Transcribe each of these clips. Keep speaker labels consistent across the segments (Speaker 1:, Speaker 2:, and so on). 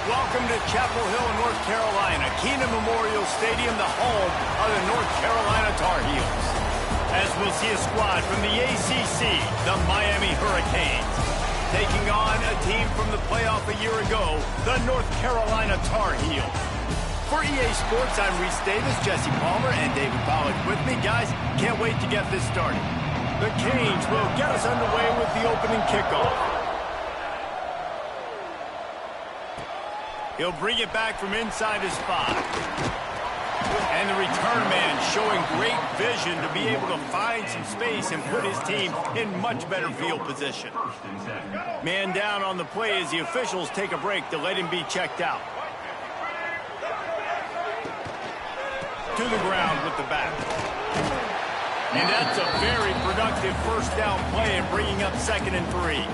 Speaker 1: Welcome to Chapel Hill, North Carolina, Keenan Memorial Stadium, the home of the North Carolina Tar Heels. As we'll see a squad from the ACC, the Miami Hurricanes, taking on a team from the playoff a year ago, the North Carolina Tar Heels. For EA Sports, I'm Reese Davis, Jesse Palmer, and David Pollack with me. Guys, can't wait to get this started. The Canes will get us underway with the opening kickoff. He'll bring it back from inside his 5. And the return man showing great vision to be able to find some space and put his team in much better field position. Man down on the play as the officials take a break to let him be checked out. To the ground with the back. And that's a very productive first down play and bringing up 2nd and 3.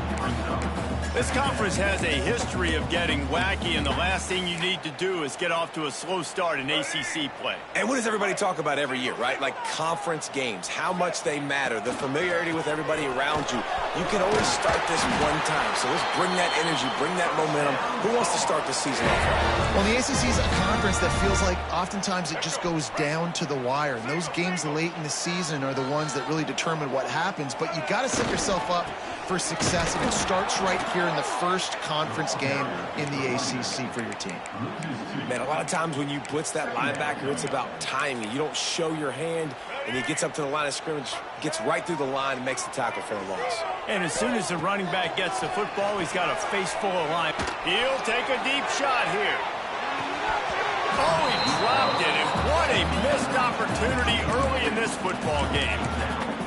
Speaker 1: This conference has a history of getting wacky, and the last thing you need to do is get off to a slow start in ACC play.
Speaker 2: And what does everybody talk about every year, right? Like conference games, how much they matter, the familiarity with everybody around you. You can only start this one time, so let's bring that energy, bring that momentum. Who wants to start the season off right?
Speaker 3: Well, the ACC is a conference that feels like oftentimes it just goes down to the wire. And those games late in the season are the ones that really determine what happens. But you got to set yourself up for success, and it starts right here in the first conference game in the ACC for your team.
Speaker 2: Man, a lot of times when you blitz that linebacker, it's about timing. You don't show your hand, and he gets up to the line of scrimmage, gets right through the line, and makes the tackle for a loss.
Speaker 1: And as soon as the running back gets the football, he's got a face full of line. He'll take a deep shot here. Oh, he dropped it, and what a missed opportunity early in this football game.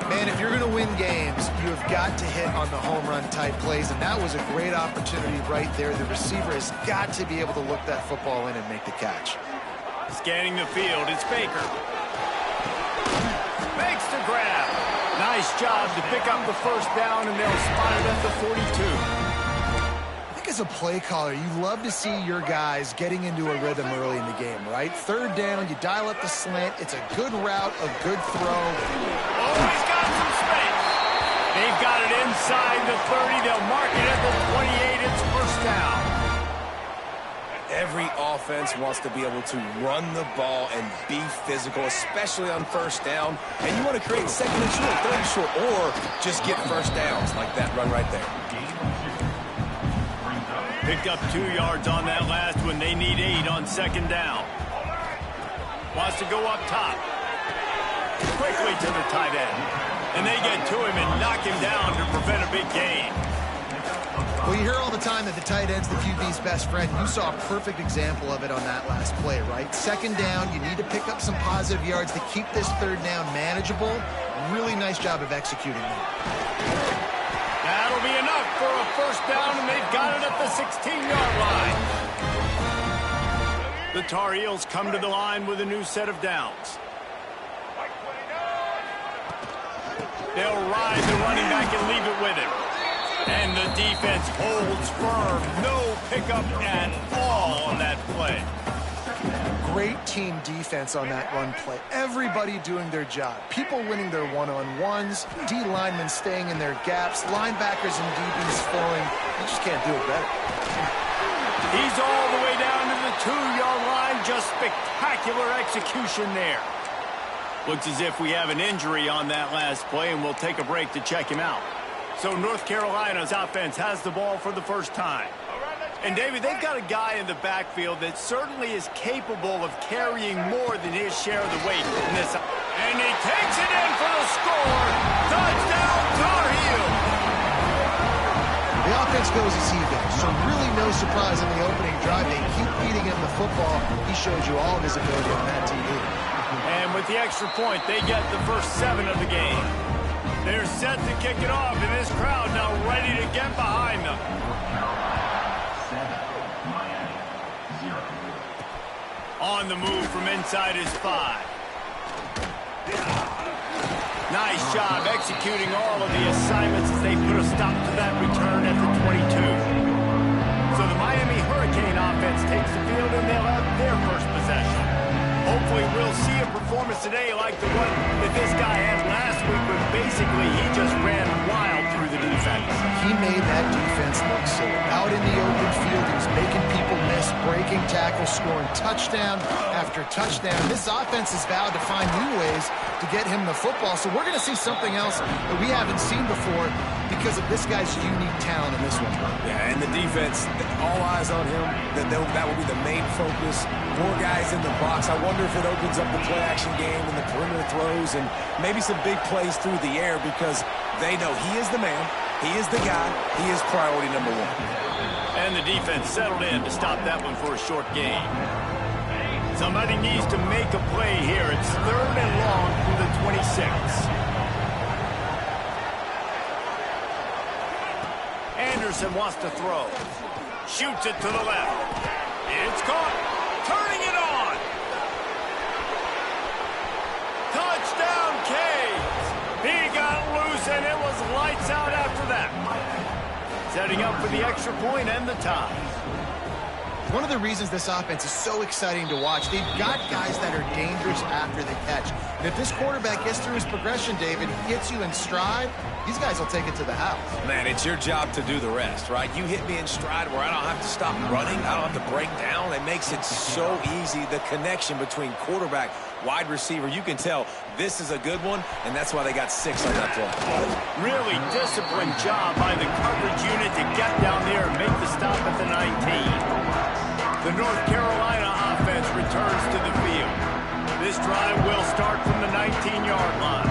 Speaker 3: Man, if you're going to win games, you have got to hit on the home run type plays, and that was a great opportunity right there. The receiver has got to be able to look that football in and make the catch.
Speaker 1: Scanning the field, it's Baker. Makes the grab. Nice job to pick up the first down, and they'll spot it at the 42.
Speaker 3: As a play caller, you love to see your guys getting into a rhythm early in the game, right? 3rd down, you dial up the slant. It's a good route, a good throw.
Speaker 1: Oh, he's got some space. They've got it inside the 30. They'll mark it at the 28. It's first down.
Speaker 2: Every offense wants to be able to run the ball and be physical, especially on first down. And you want to create 2nd and short, 3rd and short, or just get first downs like that run right there.
Speaker 1: Picked up 2 yards on that last one. They need 8 on 2nd down. Wants to go up top. Quickly to the tight end. And they get to him and knock him down to prevent a big gain.
Speaker 3: Well, you hear all the time that the tight end's the QB's best friend. You saw a perfect example of it on that last play, right? 2nd down, you need to pick up some positive yards to keep this 3rd down manageable. Really nice job of executing that.
Speaker 1: That'll be enough for a first down, and they've got it at the 16-yard line. The Tar Heels come to the line with a new set of downs. They'll ride the running back and leave it with him. And the defense holds firm. No pickup at all on that play.
Speaker 3: Great team defense on that run play. Everybody doing their job. People winning their one-on-ones, D linemen staying in their gaps, linebackers and DBs flowing. You just can't do it better.
Speaker 1: He's all the way down to the 2-yard line. Just spectacular execution there. Looks as if we have an injury on that last play, and we'll take a break to check him out. So North Carolina's offense has the ball for the first time. And, David, they've got a guy in the backfield that certainly is capable of carrying more than his share of the weight in this. And he takes it in for the score. Touchdown, Tar Heels.
Speaker 3: The offense goes as he goes, so really no surprise in the opening drive. They keep feeding him the football. He shows you all of his ability on that TV.
Speaker 1: And with the extra point, they get the first 7 of the game. They're set to kick it off, and this crowd now ready to get behind them. On the move from inside his 5. Nice job executing all of the assignments as they put a stop to that return at the 22. So the Miami Hurricane offense takes the field, and they'll have their first possession. Hopefully we'll see a performance today like the one that this guy had last week, but basically he just ran wild through the defense.
Speaker 3: He made that defense look silly. Out in the open field, he was making people miss, breaking tackles, scoring touchdown after touchdown. This offense has vowed to find new ways to get him the football. So we're going to see something else that we haven't seen before because of this guy's unique talent in this one.
Speaker 2: Yeah, and the defense, all eyes on him. That will be the main focus. More guys in the box. I wonder if it opens up the play-action game and the perimeter throws and maybe some big plays through the air because they know he is the man, he is the guy, he is priority number one.
Speaker 1: And the defense settled in to stop that one for a short gain. Somebody needs to make a play here. It's 3rd and long from the 26. Anderson wants to throw. Shoots it to the left. It's caught. Turning it on. Touchdown, Canes. He got loose, and it was lights out after that. Setting up for the extra point and the tie.
Speaker 3: One of the reasons this offense is so exciting to watch, they've got guys that are dangerous after the catch. And if this quarterback gets through his progression, David, gets you in stride, these guys will take it to the house.
Speaker 2: Man, it's your job to do the rest, right? You hit me in stride where I don't have to stop running. I don't have to break down. It makes it so easy, the connection between quarterback, wide receiver. You can tell this is a good one, and that's why they got 6 on that play.
Speaker 1: Really disciplined job by the coverage unit to get down there and make the stop at the 19. The North Carolina offense returns to the field. This drive will start from the 19-yard line.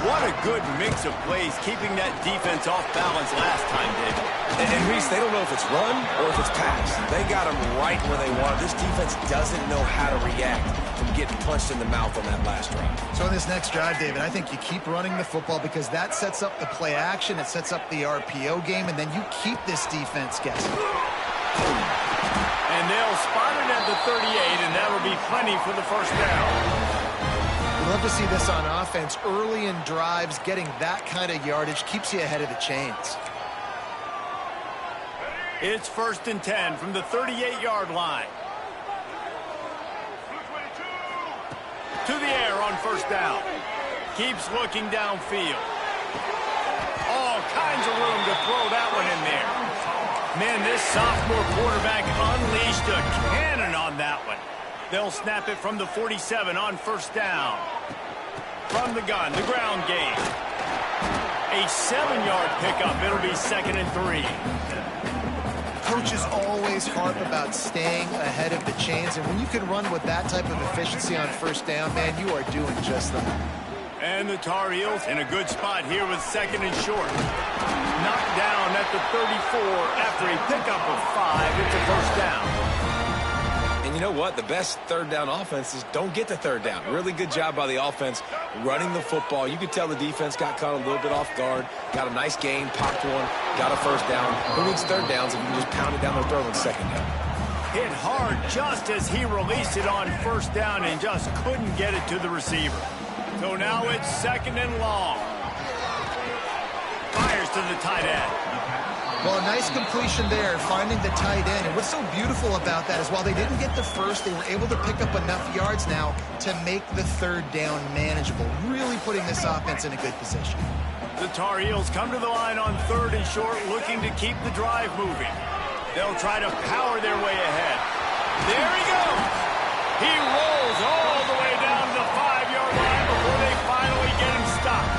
Speaker 1: What a good mix of plays, keeping that defense off balance last time, David.
Speaker 2: And Reese, they don't know if it's run or if it's pass. They got them right where they want. This defense doesn't know how to react from getting punched in the mouth on that last drive.
Speaker 3: So in this next drive, David, I think you keep running the football because that sets up the play action, it sets up the RPO game, and then you keep this defense guessing.
Speaker 1: And they'll spot it at the 38, and that'll be plenty for the first down.
Speaker 3: We love to see this on offense. Early in drives, getting that kind of yardage keeps you ahead of the chains.
Speaker 1: It's 1st and 10 from the 38-yard line. To the air on 1st down. Keeps looking downfield. All kinds of room to throw that one in there. Man, this sophomore quarterback unleashed a cannon on that one. They'll snap it from the 47 on 1st down. From the gun, the ground game. A 7-yard pickup. It'll be 2nd and 3.
Speaker 3: Coaches always harp about staying ahead of the chains, and when you can run with that type of efficiency on 1st down, man, you are doing just that.
Speaker 1: And the Tar Heels in a good spot here with 2nd and short. Knocked down at the 34 after a pickup of 5. It's a 1st down.
Speaker 2: And you know what? The best 3rd down offenses don't get to 3rd down. Really good job by the offense running the football. You could tell the defense got caught a little bit off guard. Got a nice gain, popped one, got a 1st down. Who needs 3rd downs if you can just pound it down their throat on 2nd down?
Speaker 1: Hit hard just as he released it on 1st down and just couldn't get it to the receiver. So now it's 2nd and long. Fires to the tight end.
Speaker 3: Well, a nice completion there, finding the tight end. And what's so beautiful about that is while they didn't get the first, they were able to pick up enough yards now to make the 3rd down manageable, really putting this offense in a good position.
Speaker 1: The Tar Heels come to the line on 3rd and short, looking to keep the drive moving. They'll try to power their way ahead. There he goes. He rolls all the way down to the 5-yard line before they finally get him stopped.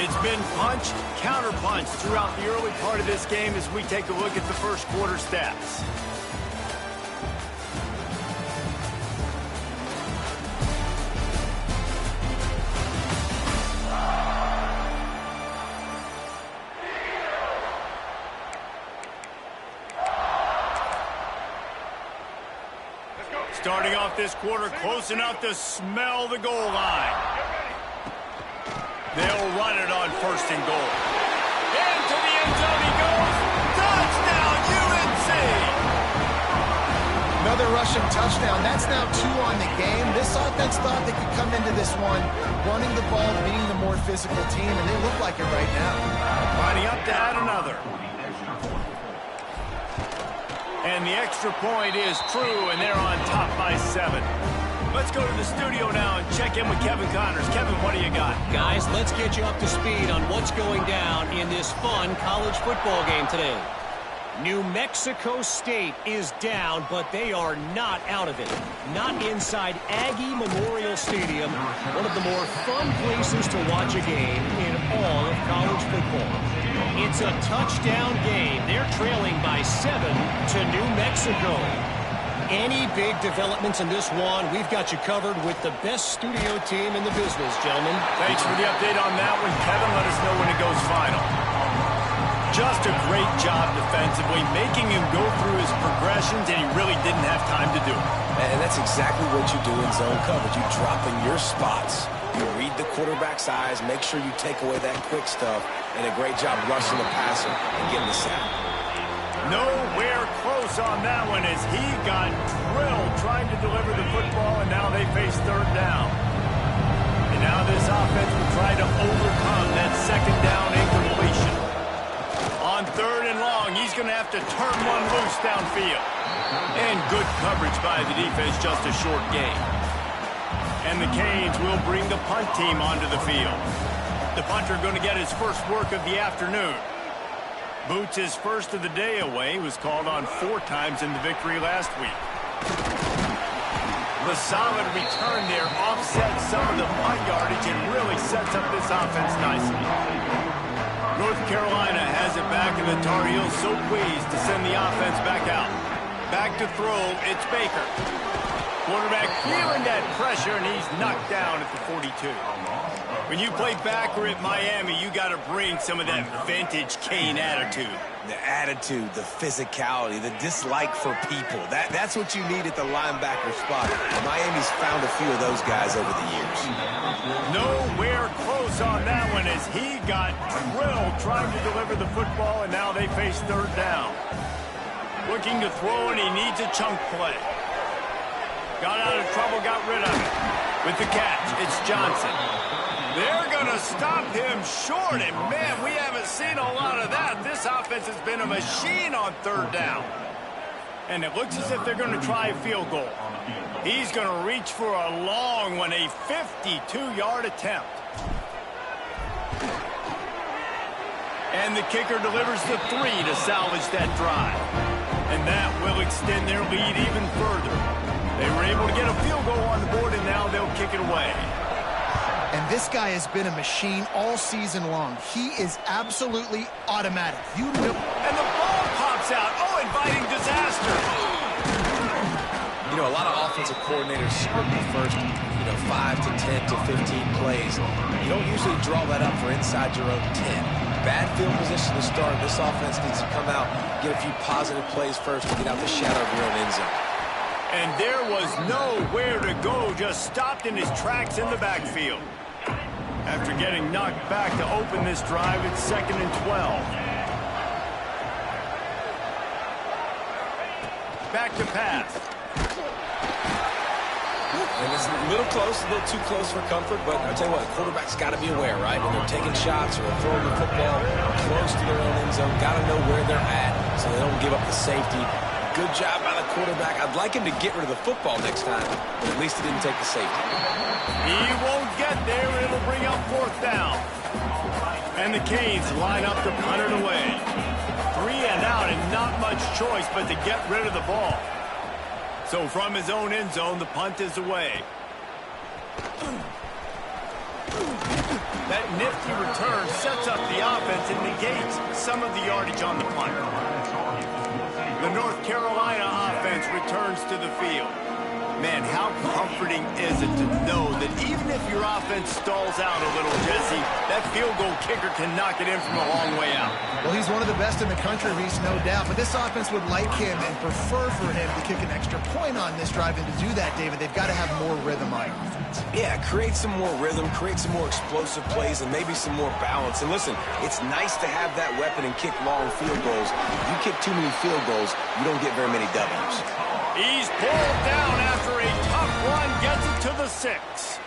Speaker 1: It's been punch, counter-punch throughout the early part of this game as we take a look at the 1st quarter stats. Starting off this quarter close enough to smell the goal line. They'll run it on 1st and goal. Into the end zone he goes. Touchdown, UNC!
Speaker 3: Another rushing touchdown. That's now 2 on the game. This offense thought they could come into this one running the ball, being the more physical team, and they look like it right now.
Speaker 1: Lining up to add another. And the extra point is true, and they're on top by 7. Let's go to the studio now and check in with Kevin Connors. Kevin, what do you got?
Speaker 4: Guys, let's get you up to speed on what's going down in this fun college football game today. New Mexico State is down, but they are not out of it. Not inside Aggie Memorial Stadium, one of the more fun places to watch a game in all of college football. It's a touchdown game. They're trailing by 7 to New Mexico. Any big developments in this one, we've got you covered with the best studio team in the business, gentlemen.
Speaker 1: Thanks for the update on that one, Kevin. Let us know when it goes final. Just a great job defensively, making him go through his progressions, and he really didn't have time to do it.
Speaker 2: And that's exactly what you do in zone coverage. You drop in your spots. You read the quarterback's eyes, make sure you take away that quick stuff, and a great job rushing the passer and getting the sack.
Speaker 1: Nowhere close on that one as he got drilled trying to deliver the football, and now they face third down. And now this offense will try to overcome that second down incompletion. On third and long, he's going to have to turn one loose downfield. And good coverage by the defense, just a short gain. And the Canes will bring the punt team onto the field. The punter going to get his first work of the afternoon. Boots his first of the day away, was called on 4 times in the victory last week. The solid return there offsets some of the punt yardage and really sets up this offense nicely. North Carolina has it back, and the Tar Heels so pleased to send the offense back out. Back to throw, it's Baker. Quarterback feeling that pressure, and he's knocked down at the 42. When you play backer at Miami, you got to bring some of that vintage Cane attitude.
Speaker 2: The attitude, the physicality, the dislike for people. That's what you need at the linebacker spot. Miami's found a few of those guys over the years.
Speaker 1: Nowhere close on that one as he got drilled trying to deliver the football, and now they face third down. Looking to throw, and he needs a chunk play. Got out of trouble, got rid of it. With the catch, it's Johnson. They're going to stop him short, and man, we haven't seen a lot of that. This offense has been a machine on third down. And it looks as if they're going to try a field goal. He's going to reach for a long one, a 52-yard attempt. And the kicker delivers the 3 to salvage that drive. And that will extend their lead even further. They were able to get a field goal on the board, and now they'll kick it away.
Speaker 3: And this guy has been a machine all season long. He is absolutely automatic. You know.
Speaker 1: And the ball pops out. Oh, inviting disaster.
Speaker 2: You know, a lot of offensive coordinators script the first, 5 to 10 to 15 plays. You don't usually draw that up for inside your own 10. Bad field position to start. This offense needs to come out, get a few positive plays first to get out the shadow of your own end zone.
Speaker 1: And there was nowhere to go, just stopped in his tracks in the backfield. After getting knocked back to open this drive, it's 2nd and 12. Back to pass.
Speaker 2: And it's a little close, a little too close for comfort, but I'll tell you what, the quarterback's got to be aware, right? When they're taking shots or throwing the football close to their own end zone, got to know where they're at so they don't give up the safety. Good job by the quarterback. I'd like him to get rid of the football next time, but at least he didn't take the safety.
Speaker 1: He won't get there. It'll bring up 4th down. And the Canes line up to punt it away. 3 and out, and not much choice but to get rid of the ball. So from his own end zone, the punt is away. That nifty return sets up the offense and negates some of the yardage on the punt. The North Carolina offense returns to the field. Man, how comforting is it to know that even if your offense stalls out a little, Jesse, that field goal kicker can knock it in from a long way out.
Speaker 3: Well, he's one of the best in the country, Reese, no doubt. But this offense would like him and prefer for him to kick an extra point on this drive. And to do that, David, they've got to have more rhythm on offense.
Speaker 2: Yeah, create some more rhythm, create some more explosive plays, and maybe some more balance. And listen, it's nice to have that weapon and kick long field goals. If you kick too many field goals, you don't get very many W's.
Speaker 1: He's pulled down after a tough run, gets it to the 6.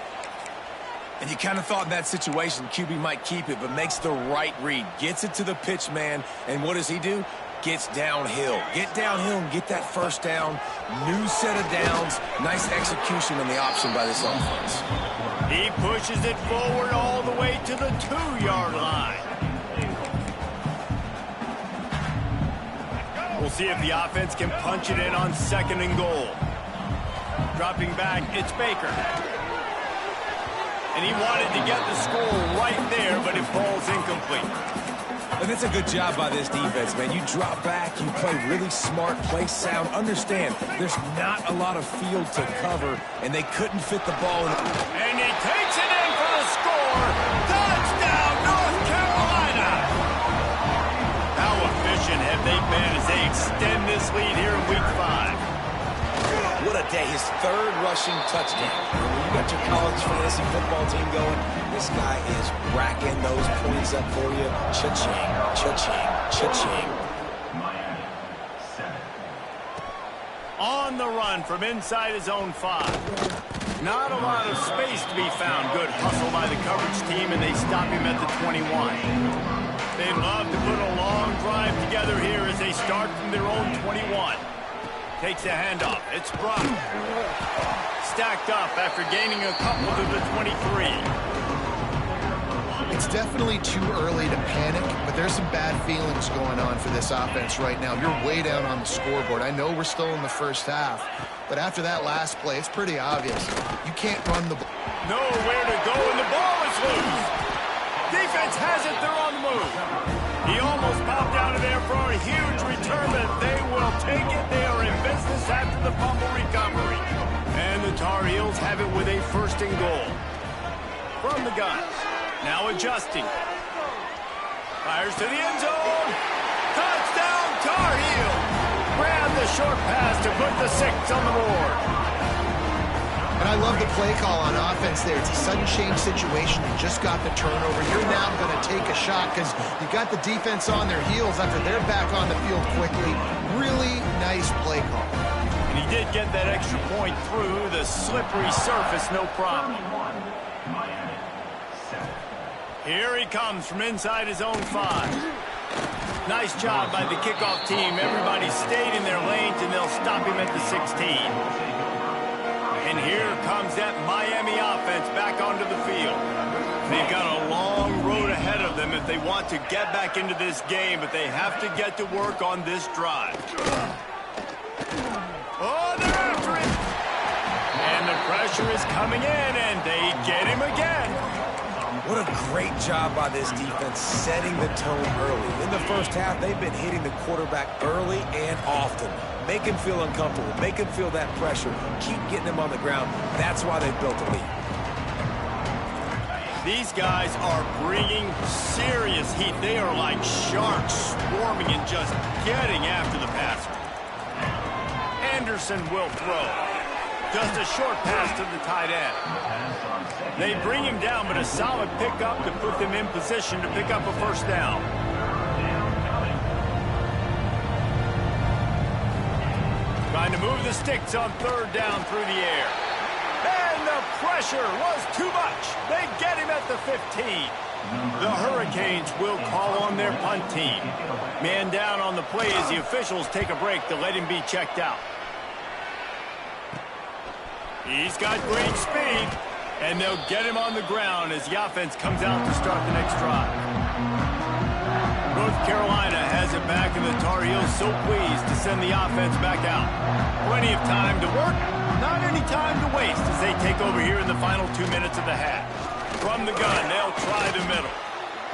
Speaker 2: And you kind of thought in that situation QB might keep it, but makes the right read. Gets it to the pitch man, and what does he do? gets downhill. Get downhill and get that first down. New set of downs. Nice execution on the option by this offense.
Speaker 1: He pushes it forward all the way to the 2-yard line. We'll see if the offense can punch it in on 2nd and goal. Dropping back, it's Baker. And he wanted to get the score right there, but it falls incomplete.
Speaker 2: And it's a good job by this defense, man. You drop back, you play really smart, play sound. Understand, there's not a lot of field to cover, and they couldn't fit the ball.
Speaker 1: And he takes it in for the score. Touchdown, North Carolina! How efficient have they been as they extend this lead here in Week 5?
Speaker 2: What a day. His 3rd rushing touchdown. When you got your college fantasy football team going, this guy is racking those points up for you. Cha-ching, cha-ching, cha-ching.
Speaker 1: On the run from inside his own 5. Not a lot of space to be found. Good hustle by the coverage team, and they stop him at the 21. They'd love to put a long drive together here as they start from their own 21. Takes the handoff. It's Brock. Stacked up after gaining a couple to the 23.
Speaker 3: It's definitely too early to panic, but there's some bad feelings going on for this offense right now. You're way down on the scoreboard. I know we're still in the first half, but after that last play, it's pretty obvious. You can't run the ball.
Speaker 1: Nowhere to go, and the ball is loose. Defense has it. They're on the move. He almost popped out of there for a huge return, but they will take it. They are in business after the fumble recovery. And the Tar Heels have it with a 1st and goal. From the gun. Now adjusting. Fires to the end zone. Touchdown, Tar Heels. Grab the short pass to put the 6 on the board.
Speaker 3: And I love the play call on offense there. It's a sudden change situation. You just got the turnover. You're now going to take a shot because you got the defense on their heels after they're back on the field quickly. Really nice play call.
Speaker 1: And he did get that extra point through the slippery surface, no problem. Here he comes from inside his own 5. Nice job by the kickoff team. Everybody stayed in their lanes, and they'll stop him at the 16. And here comes that Miami offense back onto the field. They've got a long road ahead of them if they want to get back into this game, but they have to get to work on this drive. Oh, they're after him. And the pressure is coming in, and they get him again.
Speaker 2: What a great job by this defense setting the tone early. In the first half, they've been hitting the quarterback early and often. Make him feel uncomfortable. Make him feel that pressure. Keep getting him on the ground. That's why they've built a lead.
Speaker 1: These guys are bringing serious heat. They are like sharks swarming and just getting after the passer. Anderson will throw. Just a short pass to the tight end. They bring him down, but a solid pickup to put them in position to pick up a 1st down. Trying to move the sticks on 3rd down through the air. And the pressure was too much. They get him at the 15. The Hurricanes will call on their punt team. Man down on the play as the officials take a break to let him be checked out. He's got great speed, and they'll get him on the ground as the offense comes out to start the next drive. North Carolina has it back, and the Tar Heels so pleased to send the offense back out. Plenty of time to work, not any time to waste as they take over here in the final 2 minutes of the half. From the gun, they'll try the middle.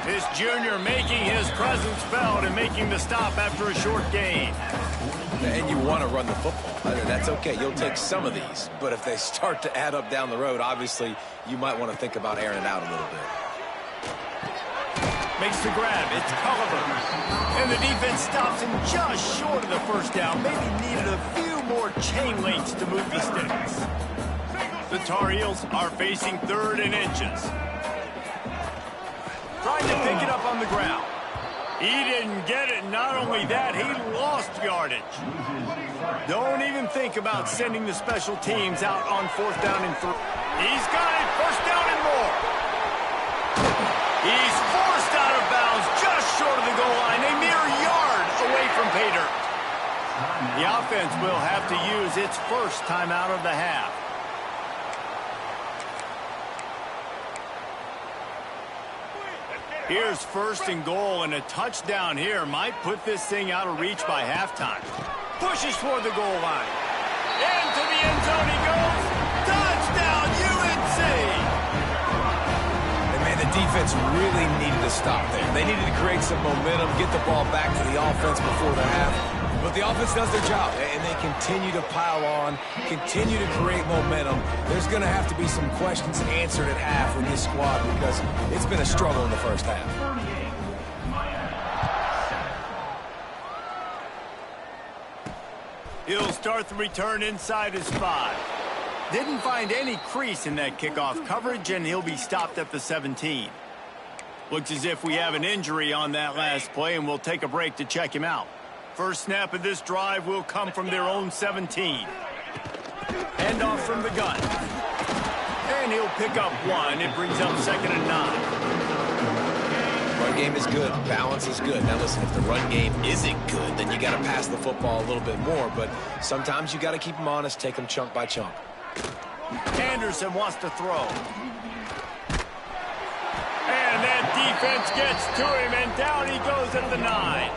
Speaker 1: This junior making his presence felt and making the stop after a short gain.
Speaker 2: And you want to run the football. That's okay. You'll take some of these. But if they start to add up down the road, obviously, you might want to think about airing it out a little bit.
Speaker 1: Makes the grab. It's Culliver. And the defense stops him just short of the 1st down. Maybe needed a few more chain links to move the sticks. The Tar Heels are facing 3rd and inches. Trying to pick it up on the ground. He didn't get it. Not only that, he lost yardage. Don't even think about sending the special teams out on 4th down and 3. He's got it. 1st down and more. He's forced out of bounds just short of the goal line. A mere yard away from pay The offense will have to use its first timeout of the half. Here's first and goal, and a touchdown here might put this thing out of reach by halftime. Pushes toward the goal line. Into the end zone he goes. Touchdown, UNC!
Speaker 2: And man, the defense really needed to stop there. They needed to create some momentum, get the ball back to the offense before the half. But the offense does their job, and they continue to pile on, continue to create momentum. There's going to have to be some questions answered at half with this squad because it's been a struggle in the first half.
Speaker 1: He'll start the return inside his 5. Didn't find any crease in that kickoff coverage, and he'll be stopped at the 17. Looks as if we have an injury on that last play, and we'll take a break to check him out. First snap of this drive will come from their own 17. Handoff from the gun. And he'll pick up 1. It brings up 2nd and 9.
Speaker 2: Run game is good. Balance is good. Now listen, if the run game isn't good, then you got to pass the football a little bit more. But sometimes you got to keep them honest, take them chunk by chunk.
Speaker 1: Anderson wants to throw. And that defense gets to him, and down he goes at the 9.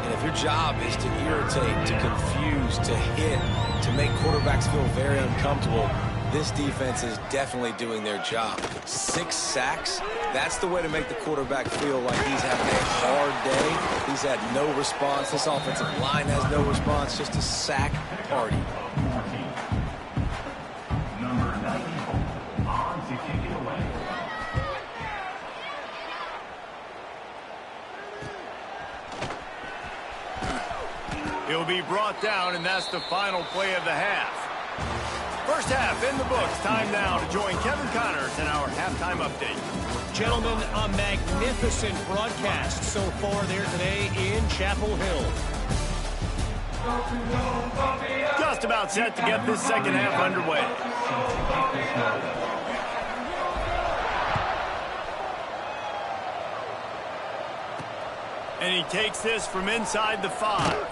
Speaker 2: And if your job is to irritate, to confuse, to hit, to make quarterbacks feel very uncomfortable, this defense is definitely doing their job. 6 sacks, that's the way to make the quarterback feel like he's having a hard day. He's had no response. This offensive line has no response, just a sack party.
Speaker 1: He'll be brought down, and that's the final play of the half. First half in the books. Time now to join Kevin Connors in our halftime update.
Speaker 4: Gentlemen, a magnificent broadcast so far there today in Chapel Hill.
Speaker 1: Just about set to get this second half underway. And he takes this from inside the 5.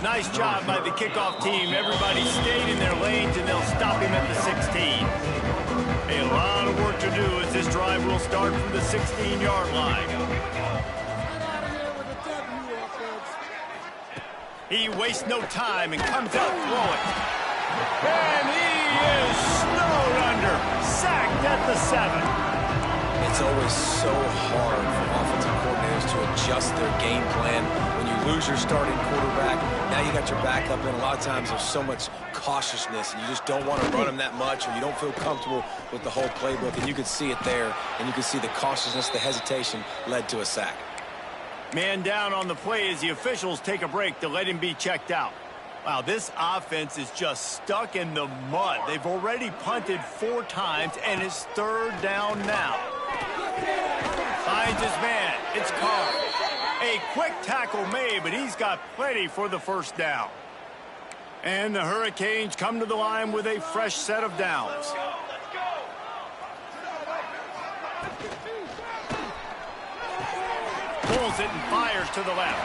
Speaker 1: Nice job by the kickoff team. Everybody stayed in their lanes, and they'll stop him at the 16. A lot of work to do as this drive will start from the 16-yard line. He wastes no time and comes out throwing. And he is snowed under. Sacked at the 7.
Speaker 2: It's always so hard for offensive coordinators to adjust their game plan. When you lose your starting quarterback, now you got your backup, and a lot of times there's so much cautiousness, and you just don't want to run them that much, or you don't feel comfortable with the whole playbook, and you could see it there, and you could see the cautiousness, the hesitation led to a sack.
Speaker 1: Man down on the play as the officials take a break to let him be checked out. Wow, this offense is just stuck in the mud. They've already punted 4 times, and it's 3rd down now. Finds his man. It's Carr. A quick tackle made, but he's got plenty for the first down. And the Hurricanes come to the line with a fresh set of downs. Pulls it and fires to the left.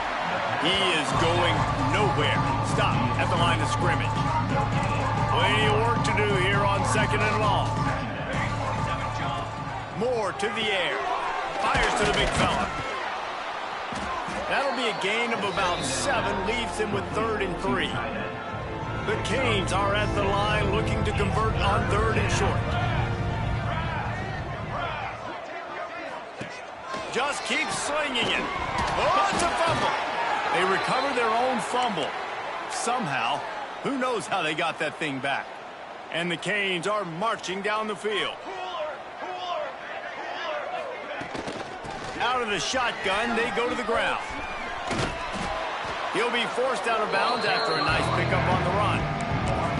Speaker 1: He is going nowhere. Stop at the line of scrimmage. Plenty of work to do here on 2nd and long. Moore to the air. Fires to the big fella. That'll be a gain of about 7. Leaves him with 3rd and 3. The Canes are at the line looking to convert on 3rd and short. Just keep slinging it. Oh, it's a fumble. They recover their own fumble. Somehow, who knows how they got that thing back. And the Canes are marching down the field. Out of the shotgun, they go to the ground. He'll be forced out of bounds after a nice pickup on the run.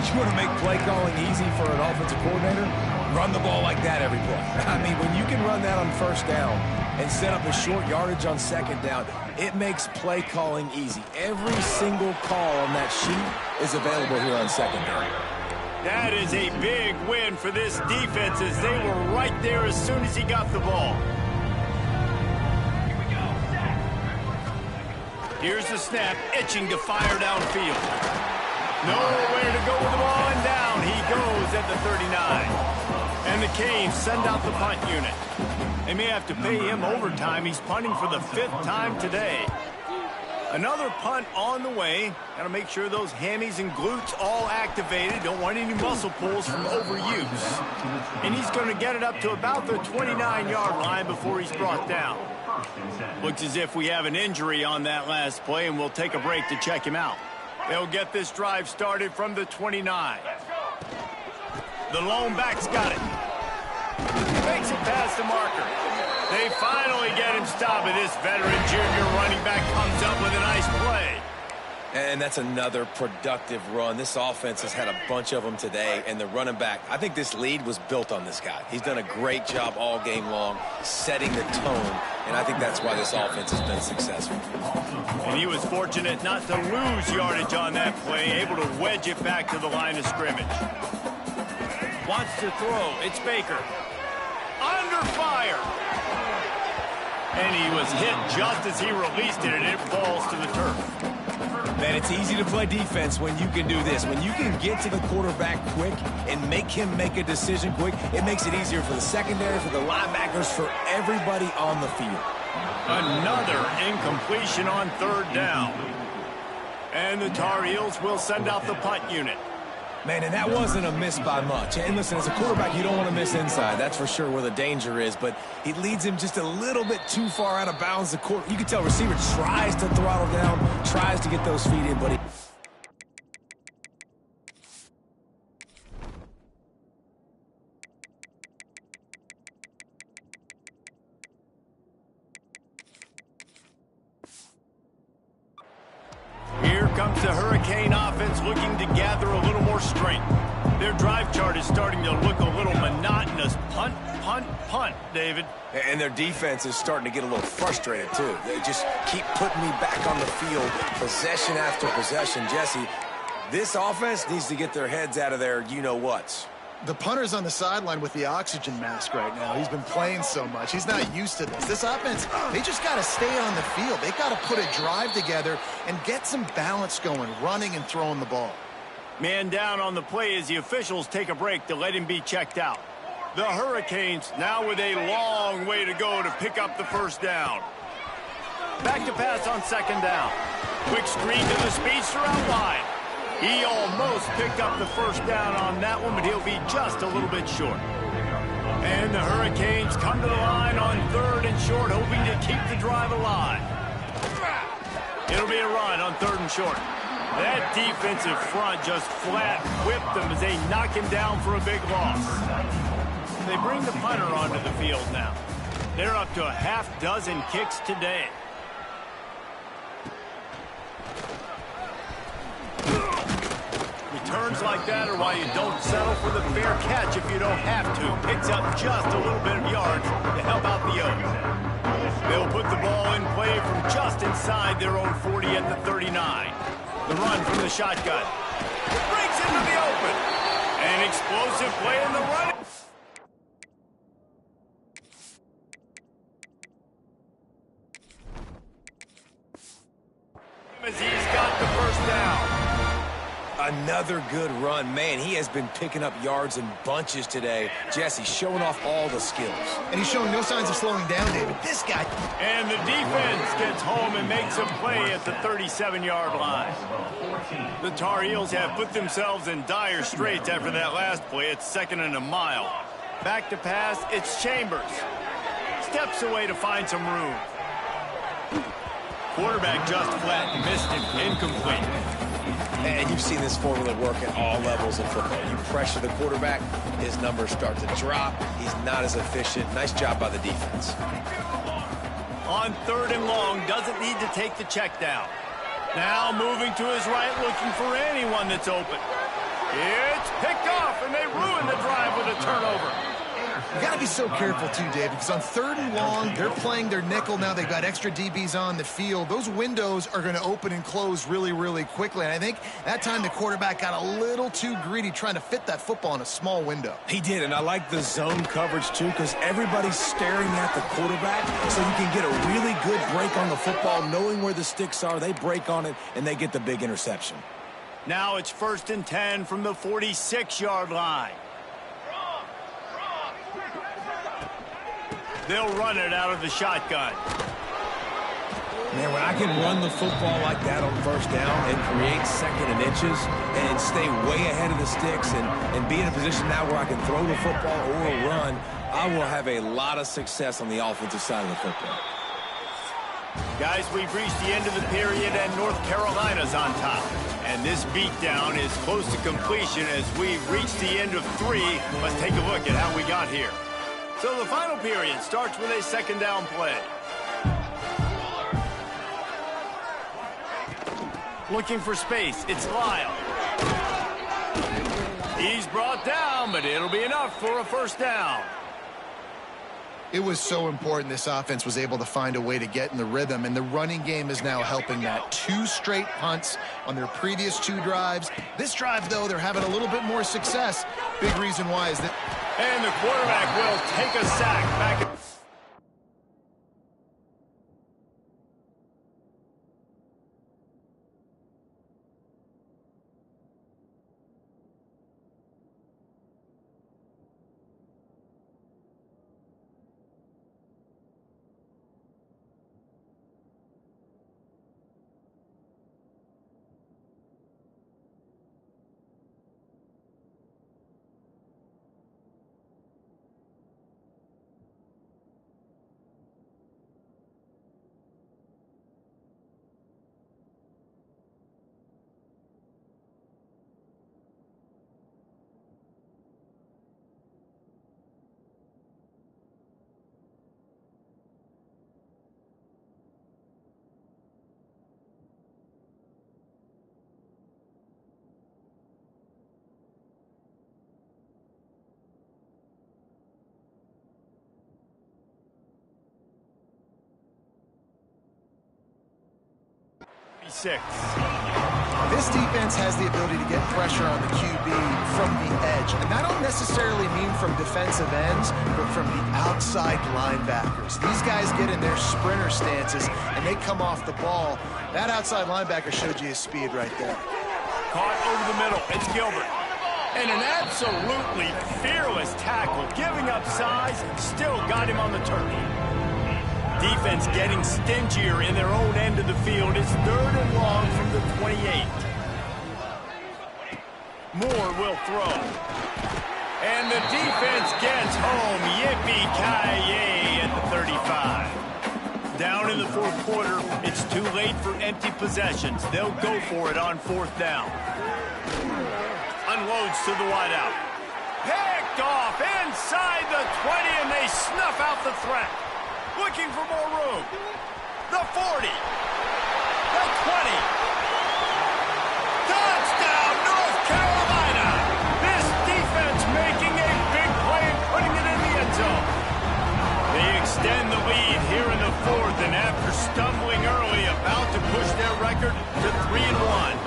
Speaker 2: You want to make play calling easy for an offensive coordinator? Run the ball like that every play. I mean, when you can run that on 1st down and set up a short yardage on 2nd down, it makes play calling easy. Every single call on that sheet is available here on 2nd down.
Speaker 1: That is a big win for this defense as they were right there as soon as he got the ball. Here's the snap, itching to fire downfield. Nowhere to go with the ball, and down he goes at the 39. And the Canes send out the punt unit. They may have to pay him overtime. He's punting for the 5th time today. Another punt on the way. Got to make sure those hammies and glutes all activated. Don't want any muscle pulls from overuse. And he's going to get it up to about the 29-yard line before he's brought down. Looks as if we have an injury on that last play, and we'll take a break to check him out. They'll get this drive started from the 29. The lone back's got it. Makes it past the marker. They finally get him stopped, and this veteran junior running back comes up with a nice play.
Speaker 2: And that's another productive run. This offense has had a bunch of them today, and the running back, I think this lead was built on this guy. He's done a great job all game long, setting the tone, and I think that's why this offense has been successful.
Speaker 1: And he was fortunate not to lose yardage on that play, able to wedge it back to the line of scrimmage. Wants to throw. It's Baker. Under fire. And he was hit just as he released it, and it falls to the turf.
Speaker 2: Man, it's easy to play defense when you can do this. When you can get to the quarterback quick and make him make a decision quick, it makes it easier for the secondary, for the linebackers, for everybody on the field.
Speaker 1: Another incompletion on 3rd down. And the Tar Heels will send out the punt unit.
Speaker 2: Man, and that wasn't a miss by much. And listen, as a quarterback, you don't want to miss inside. That's for sure where the danger is. But he leads him just a little bit too far out of bounds. You can tell receiver tries to throttle down, tries to get those feet in, but he...
Speaker 1: Here comes the Hurricane offense looking to gather a little more strength. Their drive chart is starting to look a little monotonous. Punt, punt, punt, David.
Speaker 2: And their defense is starting to get a little frustrated, too. They just keep putting me back on the field, possession after possession. Jesse, this offense needs to get their heads out of their you-know-whats.
Speaker 3: The punter's on the sideline with the oxygen mask right now. He's been playing so much. He's not used to this. This offense, they just got to stay on the field. They got to put a drive together and get some balance going, running and throwing the ball.
Speaker 1: Man down on the play as the officials take a break to let him be checked out. The Hurricanes now with a long way to go to pick up the 1st down. Back to pass on 2nd down. Quick screen to the speedster out wide. He almost picked up the 1st down on that one, but he'll be just a little bit short. And the Hurricanes come to the line on 3rd and short, hoping to keep the drive alive. It'll be a run on 3rd and short. That defensive front just flat whipped them as they knock him down for a big loss. They bring the punter onto the field now. They're up to a half-dozen kicks today. Returns like that are why you don't settle for the fair catch if you don't have to. Picks up just a little bit of yards to help out the Oaks. They'll put the ball in play from just inside their own 40 at the 39. The run from the shotgun. Breaks into the open. An explosive play in the run. As he's got the 1st down.
Speaker 2: Another good run. Man, he has been picking up yards in bunches today. Jesse showing off all the skills.
Speaker 3: And he's showing no signs of slowing down, David. This guy...
Speaker 1: And the defense gets home and makes a play at the 37-yard line. The Tar Heels have put themselves in dire straits after that last play. It's 2nd and a mile. Back to pass, it's Chambers. Steps away to find some room. Quarterback just flat, missed him, incomplete.
Speaker 2: And you've seen this formula work at all levels of football. You pressure the quarterback, his numbers start to drop. He's not as efficient. Nice job by the defense.
Speaker 1: On 3rd and long, doesn't need to take the check down. Now moving to his right, looking for anyone that's open. It's picked off, and they ruin the drive with a turnover.
Speaker 3: You got to be so careful, too, Dave, because on 3rd and long, they're playing their nickel now. They've got extra DBs on the field. Those windows are going to open and close really, really quickly. And I think that time the quarterback got a little too greedy trying to fit that football in a small window.
Speaker 2: He did, and I like the zone coverage, too, because everybody's staring at the quarterback, so you can get a really good break on the football, knowing where the sticks are. They break on it, and they get the big interception.
Speaker 1: Now it's 1st and 10 from the 46-yard line. They'll run it out of the shotgun.
Speaker 2: Man, when I can run the football like that on 1st down and create 2nd and inches and stay way ahead of the sticks and be in a position now where I can throw the football or run, I will have a lot of success on the offensive side of the football.
Speaker 1: Guys, we've reached the end of the period, and North Carolina's on top. And this beatdown is close to completion as we reach the end of 3. Let's take a look at how we got here. So the final period starts with a 2nd down play. Looking for space, it's Lyle. He's brought down, but it'll be enough for a 1st down.
Speaker 3: It was so important this offense was able to find a way to get in the rhythm, and the running game is now helping that. 2 straight punts on their previous 2 drives. This drive, though, they're having a little bit more success. Big reason why is that...
Speaker 1: And the quarterback will take a sack back.
Speaker 3: This defense has the ability to get pressure on the QB from the edge. And that don't necessarily mean from defensive ends, but from the outside linebackers. These guys get in their sprinter stances, and they come off the ball. That outside linebacker showed you his speed right there.
Speaker 1: Caught over the middle. It's Gilbert. And an absolutely fearless tackle. Giving up size, still got him on the turf. Defense getting stingier in their own end of the field. It's 3rd and long from the 28. Moore will throw. And the defense gets home. Yippee-ki-yay at the 35. Down in the 4th quarter, it's too late for empty possessions. They'll go for it on 4th down. Unloads to the wideout. Picked off inside the 20, and they snuff out the threat. Looking for more room. The 40. The 20. Touchdown, North Carolina. This defense making a big play and putting it in the end zone. They extend the lead here in the 4th, and after stumbling early, about to push their record to 3-1.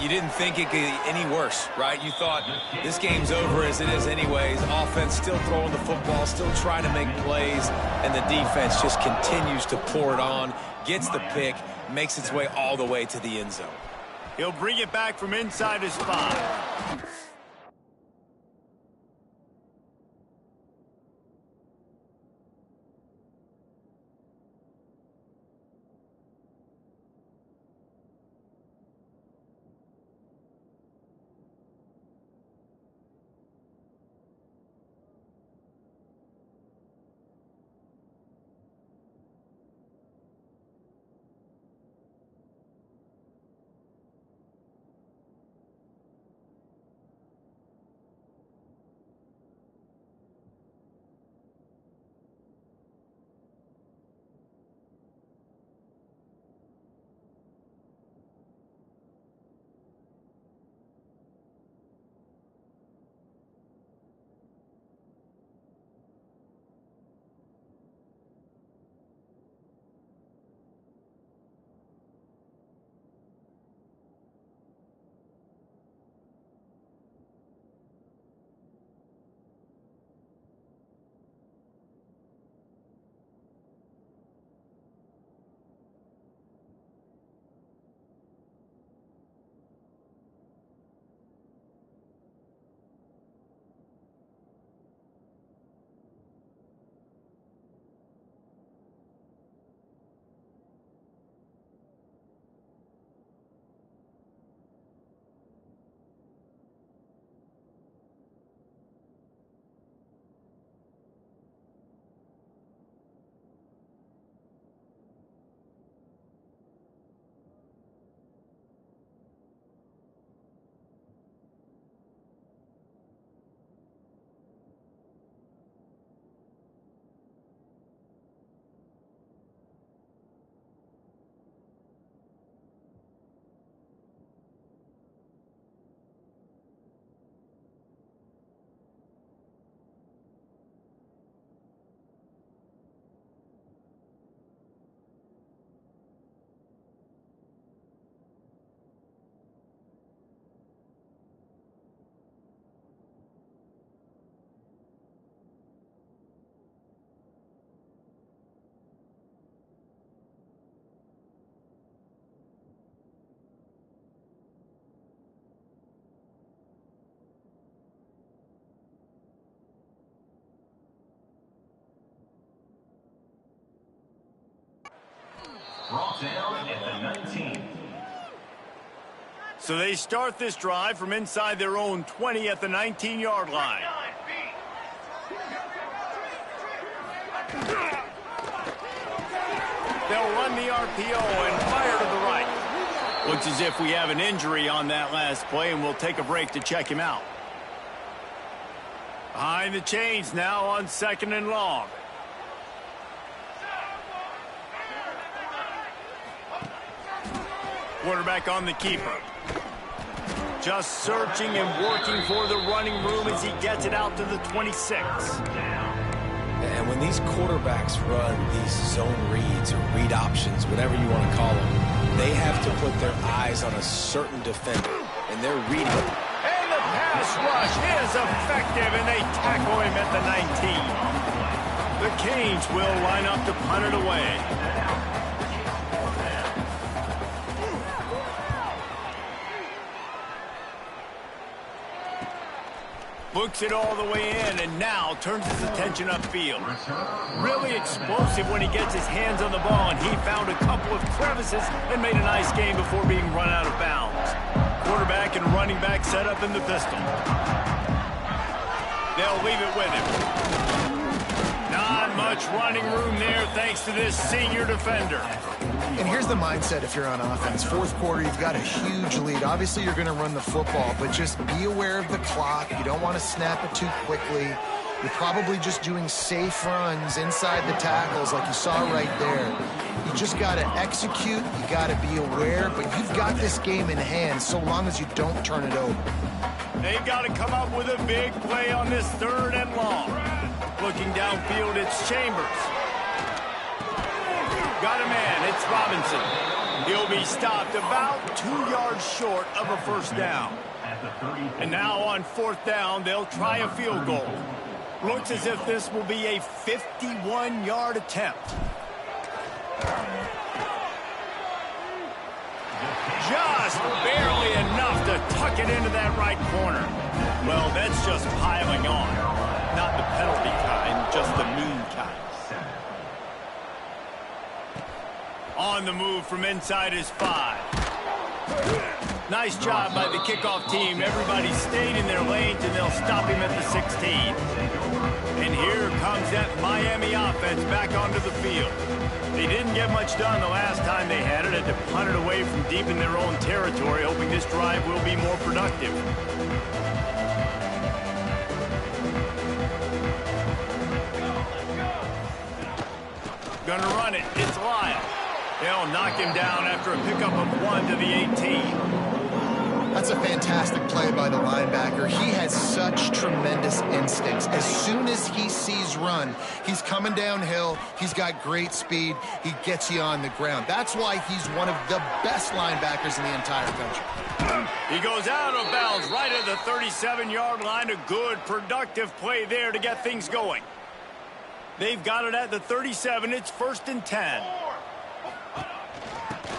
Speaker 2: You didn't think it could get any worse, right? You thought this game's over as it is anyways. Offense still throwing the football, still trying to make plays, and the defense just continues to pour it on, gets the pick, makes its way all the way to the end zone.
Speaker 1: He'll bring it back from inside his 5.
Speaker 5: Brought down at the 19.
Speaker 1: So they start this drive from inside their own 20 at the 19-yard line. They'll run the RPO and fire to the right. Looks as if we have an injury on that last play, and we'll take a break to check him out. Behind the chains now on 2nd and long. Quarterback on the keeper. Just searching and working for the running room as he gets it out to the 26.
Speaker 2: And when these quarterbacks run these zone reads or read options, whatever you want to call them, they have to put their eyes on a certain defender, and they're reading them.
Speaker 1: And the pass rush is effective, and they tackle him at the 19. The Canes will line up to punt it away. Looks it all the way in, and now turns his attention upfield. Really explosive when he gets his hands on the ball, and he found a couple of crevices and made a nice game before being run out of bounds. Quarterback and running back set up in the pistol. They'll leave it with him. Not much running room there thanks to this senior defender.
Speaker 3: And here's the mindset if you're on offense. Fourth quarter, you've got a huge lead. Obviously, you're going to run the football, but just be aware of the clock. You don't want to snap it too quickly. You're probably just doing safe runs inside the tackles like you saw right there. You just got to execute. You got to be aware, but you've got this game in hand so long as you don't turn it over.
Speaker 1: They've got to come up with a big play on this 3rd and long. Looking downfield, it's Chambers. Got a man, it's Robinson. He'll be stopped about 2 yards short of a first down. And now on 4th down, they'll try a field goal. Looks as if this will be a 51-yard attempt. Just barely enough to tuck it into that right corner. Well, that's just piling on. Not the penalty kind, just the mean kind. On the move from inside his 5. Nice job by the kickoff team. Everybody stayed in their lanes, and they'll stop him at the 16. And here comes that Miami offense back onto the field. They didn't get much done the last time they had it. Had to punt it away from deep in their own territory, hoping this drive will be more productive. Gonna run it. It's Lyle. They'll knock him down after a pickup of 1 to the 18.
Speaker 3: That's a fantastic play by the linebacker. He has such tremendous instincts. As soon as he sees run, he's coming downhill. He's got great speed. He gets you on the ground. That's why he's one of the best linebackers in the entire country.
Speaker 1: He goes out of bounds right at the 37-yard line. A good, productive play there to get things going. They've got it at the 37. It's 1st and 10.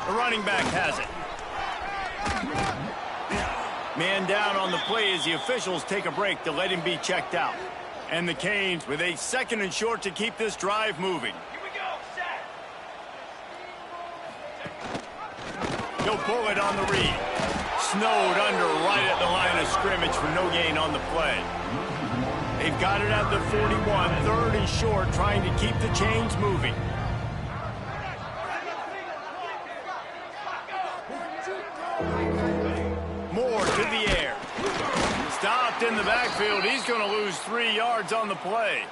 Speaker 1: The running back has it. Man down on the play as the officials take a break to let him be checked out. And the Canes with a 2nd and short to keep this drive moving.
Speaker 5: Here we go, set.
Speaker 1: He'll pull it on the read. Snowed under right at the line of scrimmage for no gain on the play. They've got it at the 41, 3rd and short, trying to keep the chains moving. Moore to the air. Stopped in the backfield. He's going to lose 3 yards on the play.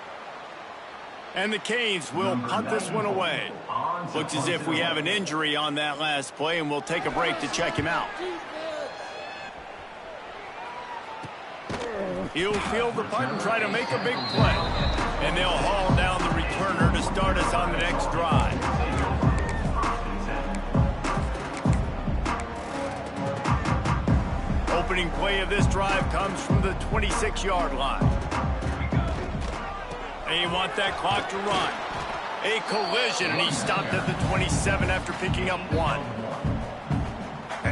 Speaker 1: And the Canes will punt this one away. Looks as if we have an injury on that last play, and we'll take a break to check him out. He'll field the punt and try to make a big play. And they'll haul down the returner to start us on the next drive. Opening play of this drive comes from the 26-yard line. They want that clock to run. A collision, and he stopped at the 27 after picking up 1.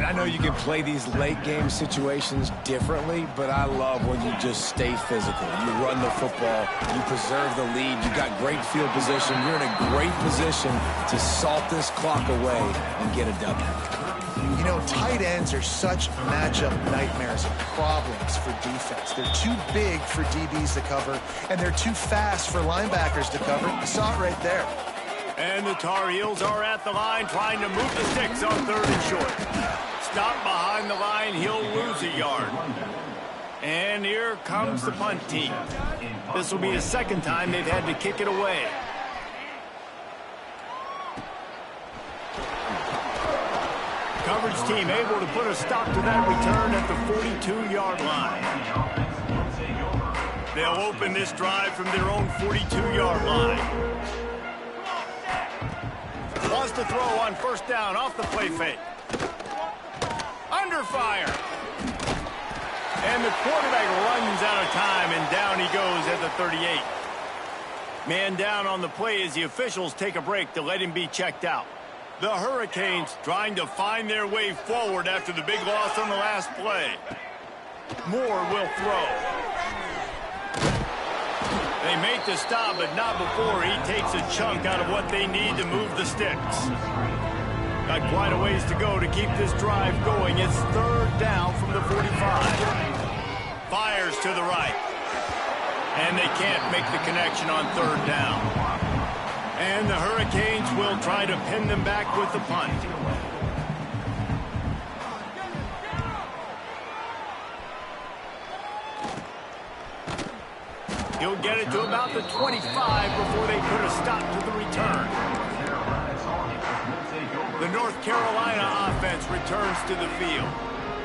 Speaker 2: And I know you can play these late game situations differently, but I love when you just stay physical. You run the football, you preserve the lead, you got great field position. You're in a great position to salt this clock away and get a W.
Speaker 3: You know, tight ends are such matchup nightmares and problems for defense. They're too big for DBs to cover, and they're too fast for linebackers to cover. You saw it right there.
Speaker 1: And the Tar Heels are at the line trying to move the sticks on 3rd and short. Stop behind the line, he'll lose a yard. And here comes the punt team. This will be the second time they've had to kick it away. Coverage team able to put a stop to that return at the 42-yard line. They'll open this drive from their own 42-yard line. Wants to throw on 1st down off the play fake. Under fire. And the quarterback runs out of time, and down he goes at the 38. Man down on the play as the officials take a break to let him be checked out. The Hurricanes trying to find their way forward after the big loss on the last play. Moore will throw. They make the stop, but not before he takes a chunk out of what they need to move the sticks. Got quite a ways to go to keep this drive going. It's 3rd down from the 45. Fires to the right. And they can't make the connection on 3rd down. And the Hurricanes will try to pin them back with the punt. He'll get it to about the 25 before they put a stop to the return. The North Carolina offense returns to the field.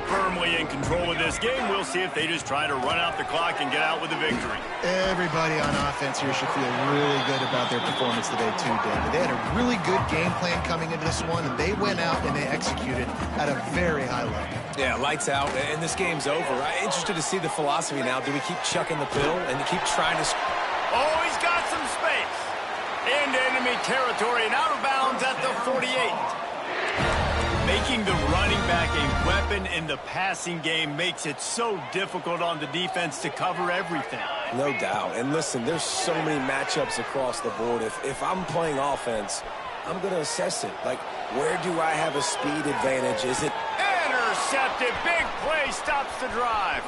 Speaker 1: Firmly in control of this game. We'll see if they just try to run out the clock and get out with a victory.
Speaker 3: Everybody on offense here should feel really good about their performance today too, David. They had a really good game plan coming into this one, and they went out and they executed at a very high level.
Speaker 2: Yeah, lights out, and this game's over. I'm interested to see the philosophy now. Do we keep chucking the pill and keep trying to...
Speaker 1: Oh, he's got some space. Into enemy territory and out of bounds at the 48. Making the running back a weapon in the passing game makes it so difficult on the defense to cover everything.
Speaker 2: No doubt. And listen, there's so many matchups across the board. If I'm playing offense, I'm going to assess it. Like, where do I have a speed advantage? Is it...
Speaker 1: Intercepted. Big play stops the drive.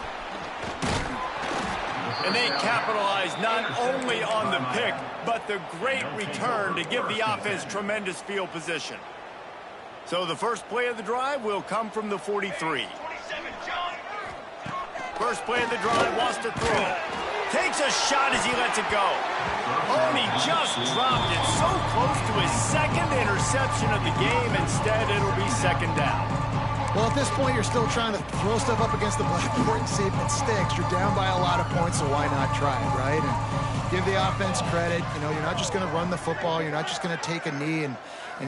Speaker 1: And they capitalize not only on the pick, but the great return to give the offense tremendous field position. So the first play of the drive will come from the 43. First play of the drive, wants to throw. Takes a shot as he lets it go. Oh, and he just dropped it so close to his 2nd interception of the game. Instead, it'll be 2nd down.
Speaker 3: Well, at this point, you're still trying to throw stuff up against the blackboard and see if it sticks. You're down by a lot of points, so why not try it, right? And give the offense credit. You know, you're not just going to run the football. You're not just going to take a knee and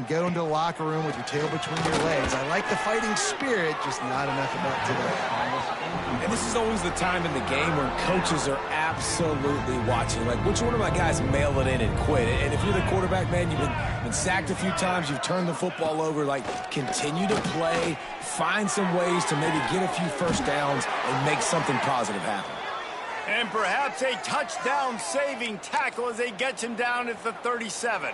Speaker 3: go into the locker room with your tail between your legs. I like the fighting spirit, just not enough about today.
Speaker 2: And this is always the time in the game when coaches are absolutely watching. Like, which one of my guys mail it in and quit? And if you're the quarterback, man, you've been sacked a few times, you've turned the football over. Like, continue to play, find some ways to maybe get a few first downs and make something positive happen.
Speaker 1: And perhaps a touchdown-saving tackle as they get him down at the 37.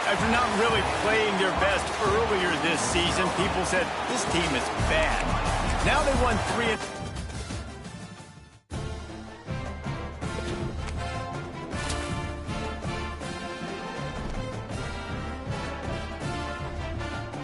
Speaker 1: After not really playing their best earlier this season, people said, this team is bad. Now they won 3.